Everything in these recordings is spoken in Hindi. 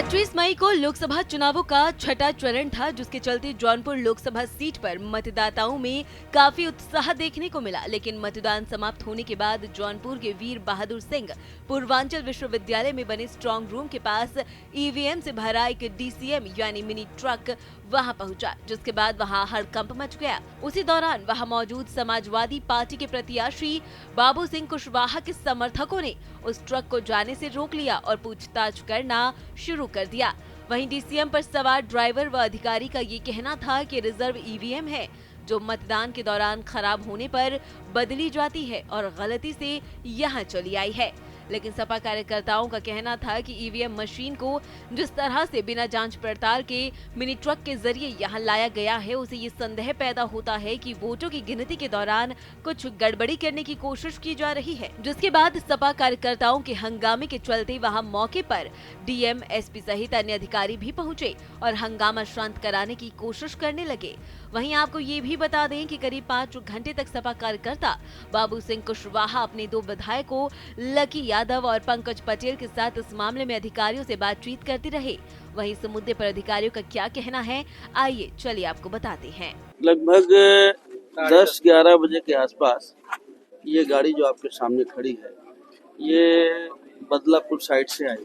25 मई को लोकसभा चुनावों का छठा चरण था, जिसके चलते जौनपुर लोकसभा सीट पर मतदाताओं में काफी उत्साह देखने को मिला। लेकिन मतदान समाप्त होने के बाद जौनपुर के वीर बहादुर सिंह पूर्वांचल विश्वविद्यालय में बने स्ट्रांग रूम के पास ईवीएम से भरा एक डीसीएम यानी मिनी ट्रक वहां पहुंचा, जिसके बाद वहां हड़कंप मच गया। उसी दौरान वहां मौजूद समाजवादी पार्टी के प्रत्याशी बाबू सिंह कुशवाहा के समर्थकों ने उस ट्रक को जाने से रोक लिया और पूछताछ करना शुरू कर दिया। वहीं डीसीएम पर सवार ड्राइवर व अधिकारी का ये कहना था कि रिजर्व ईवीएम है, जो मतदान के दौरान खराब होने पर बदली जाती है और गलती से यहां चली आई है। लेकिन सपा कार्यकर्ताओं का कहना था कि ईवीएम मशीन को जिस तरह से बिना जांच पड़ताल के मिनी ट्रक के जरिए यहां लाया गया है, उसे ये संदेह पैदा होता है कि वोटों की गिनती के दौरान कुछ गड़बड़ी करने की कोशिश की जा रही है। जिसके बाद सपा कार्यकर्ताओं के हंगामे के चलते वहां मौके पर डीएम, एसपी सहित अन्य अधिकारी भी पहुंचे और हंगामा शांत कराने की कोशिश करने लगे। वहीं आपको ये भी बता दें कि करीब 5 घंटे तक सपा कार्यकर्ता बाबू सिंह कुशवाहा अपने 2 विधायकों लकी यादव और पंकज पटेल के साथ इस मामले में अधिकारियों से बातचीत करते रहे। वहीं इस मुद्दे पर अधिकारियों का क्या कहना है, आइए चलिए आपको बताते हैं। लगभग 10-11 बजे के आसपास ये गाड़ी जो आपके सामने खड़ी है, ये बदलापुर साइड से आई।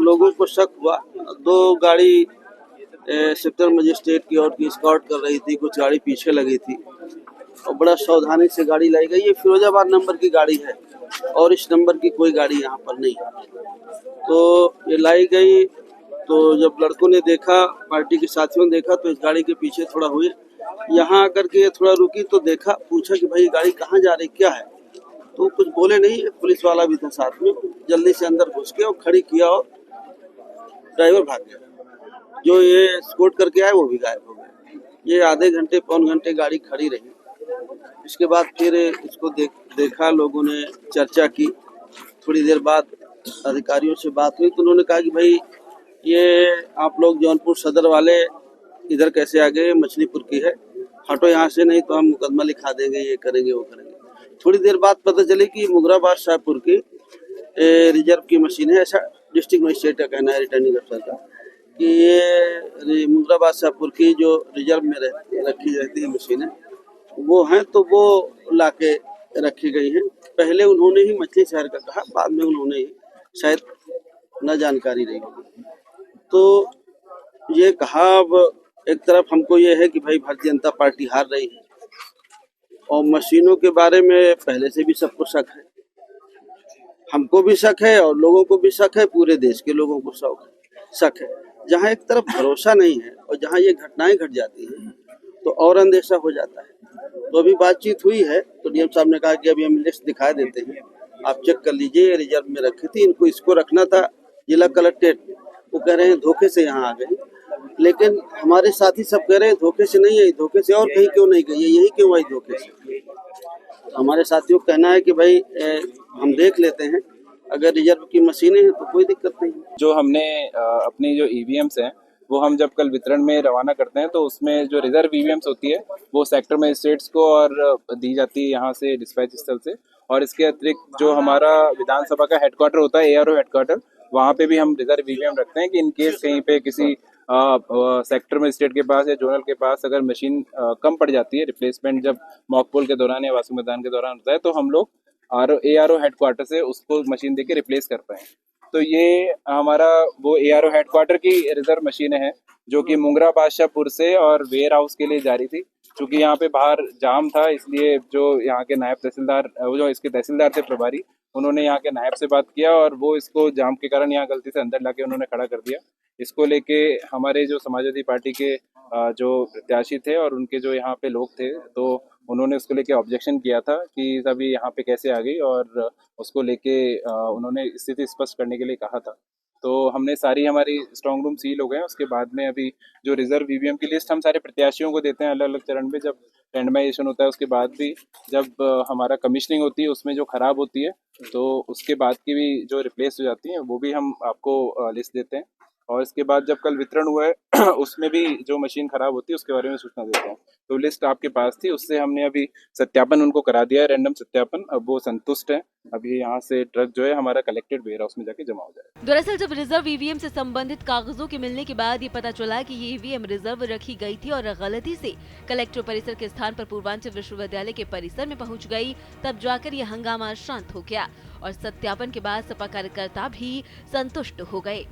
लोगों को शक हुआ, 2 गाड़ी सेक्टर मजिस्ट्रेट की ओर की स्कॉट कर रही थी, कुछ गाड़ी पीछे लगी थी और बड़ा सावधानी से गाड़ी लाई गई। ये फिरोजाबाद नंबर की गाड़ी है और इस नंबर की कोई गाड़ी यहाँ पर नहीं है। तो ये लाई गई, तो जब लड़कों ने देखा, पार्टी के साथियों ने देखा, तो इस गाड़ी के पीछे थोड़ा हुए, यहाँ आकर के थोड़ा रुकी तो देखा, पूछा कि भाई गाड़ी कहाँ जा रही, क्या है? तो कुछ बोले नहीं। पुलिस वाला भी था साथ में, जल्दी से अंदर घुस के और खड़ी किया और ड्राइवर भाग गया। जो ये स्कॉट करके आए वो भी गायब हो गए। ये आधे घंटे पौन घंटे गाड़ी खड़ी रही। इसके बाद फिर इसको देखा, लोगों ने चर्चा की। थोड़ी देर बाद अधिकारियों से बात हुई तो उन्होंने कहा कि भाई ये आप लोग जौनपुर सदर वाले इधर कैसे आ गए, मछलीपुर की है, हटो यहाँ से, नहीं तो हम मुकदमा लिखा देंगे, ये करेंगे वो करेंगे। थोड़ी देर बाद पता चली कि मुगराबाद शाहपुर की रिजर्व की मशीन है, ऐसा डिस्ट्रिक्ट मजिस्ट्रेट का कहना है, रिटर्निंग अफसर का, कि ये मुगराबाद शाहपुर की जो रिजर्व में रखी रहती है मशीनें वो हैं, तो वो लाके रखी गई हैं। पहले उन्होंने ही मछली शहर का कहा, बाद में उन्होंने ही शायद न जानकारी रही। तो ये कहा, अब एक तरफ हमको ये है कि भाई भारतीय जनता पार्टी हार रही है और मशीनों के बारे में पहले से भी सबको शक है, हमको भी शक है और लोगों को भी शक है, पूरे देश के लोगों को शक है। जहाँ एक तरफ भरोसा नहीं है और जहाँ ये घटनाएं घट जाती हैं तो और अंदेशा हो जाता है। तो अभी बातचीत हुई है तो डीएम साहब ने कहा कि अभी हम लिस्ट दिखा देते हैं, आप चेक कर लीजिए, रिजर्व में रखी थी, इनको इसको रखना था जिला कलेक्ट्रेट, वो कह रहे हैं धोखे से यहाँ आ गए। लेकिन हमारे साथी सब कह रहे हैं धोखे से नहीं आई, धोखे से और कहीं क्यों नहीं गई, यही क्यों आई धोखे से। हमारे साथियों का कहना है कि भाई हम देख लेते हैं, अगर रिजर्व की मशीनें हैं तो कोई दिक्कत नहीं। जो हमने अपनी जो ईवीएम्स हैं वो हम जब कल वितरण में रवाना करते हैं तो उसमें जो रिजर्व ईवीएम्स होती है वो सेक्टर मजिस्ट्रेट्स को और दी जाती है यहाँ से डिस्पैच स्थल से। और इसके अतिरिक्त जो हमारा विधानसभा का हेडक्वार्टर होता है, एआरओ हेडक्वार्टर, वहाँ पे भी हम रिजर्व ईवीएम रखते हैं कि इन केस कहीं पे किसी सेक्टर मजिस्ट्रेट के पास या जोनल के पास अगर मशीन कम पड़ जाती है, रिप्लेसमेंट जब मॉक पोल के दौरान या वास्तविक मतदान के दौरान होता है, तो हम लोग एआरओ हेडक्वार्टर से उसको मशीन देके रिप्लेस कर पाए। तो ये हमारा वो एआरओ हेडक्वार्टर की रिजर्व मशीनें हैं जो कि मुंगरा बादशाहपुर से और वेयर हाउस के लिए जारी थी। क्योंकि यहाँ पे बाहर जाम था, इसलिए जो यहाँ के नायब तहसीलदार, वो जो इसके तहसीलदार थे प्रभारी, उन्होंने यहाँ के नायब से बात किया और वो इसको जाम के कारण यहाँ गलती से अंदर लाके उन्होंने खड़ा कर दिया। इसको लेके हमारे जो समाजवादी पार्टी के जो प्रत्याशी थे और उनके जो यहाँ पे लोग थे, तो उन्होंने उसको लेके ऑब्जेक्शन किया था कि सभी यहाँ पे कैसे आ गई, और उसको लेके उन्होंने स्थिति स्पष्ट करने के लिए कहा था। तो हमने सारी हमारी स्ट्रांग रूम सील हो गए हैं। उसके बाद में अभी जो रिजर्व ईवीएम की लिस्ट हम सारे प्रत्याशियों को देते हैं अलग अलग चरण में, जब रेंडमाइजेशन होता है उसके बाद भी, जब हमारा कमीशनिंग होती है उसमें जो खराब होती है तो उसके बाद की भी जो रिप्लेस हो जाती है वो भी हम आपको लिस्ट देते हैं। और इसके बाद जब कल वितरण हुआ है उसमें भी जो मशीन खराब होती है उसके बारे में सूचना देता हूँ। तो लिस्ट आपके पास थी, उससे हमने अभी सत्यापन उनको करा दिया है, रैंडम सत्यापन। अब वो संतुष्ट है। अभी यहाँ से ट्रक जो है हमारा कलेक्टेड वेयर हाउस में जाके जमा हो जाएगा। दरअसल जब रिजर्व ईवीएम से संबंधित कागजों के मिलने के बाद ये पता चला कि ये ईवीएम रिजर्व रखी गई थी और गलती से कलेक्टर परिसर के स्थान पर पूर्वांचल विश्वविद्यालय के परिसर में पहुंच गई, तब जाकर ये हंगामा शांत हो गया और सत्यापन के बाद सपा कार्यकर्ता भी संतुष्ट हो गए।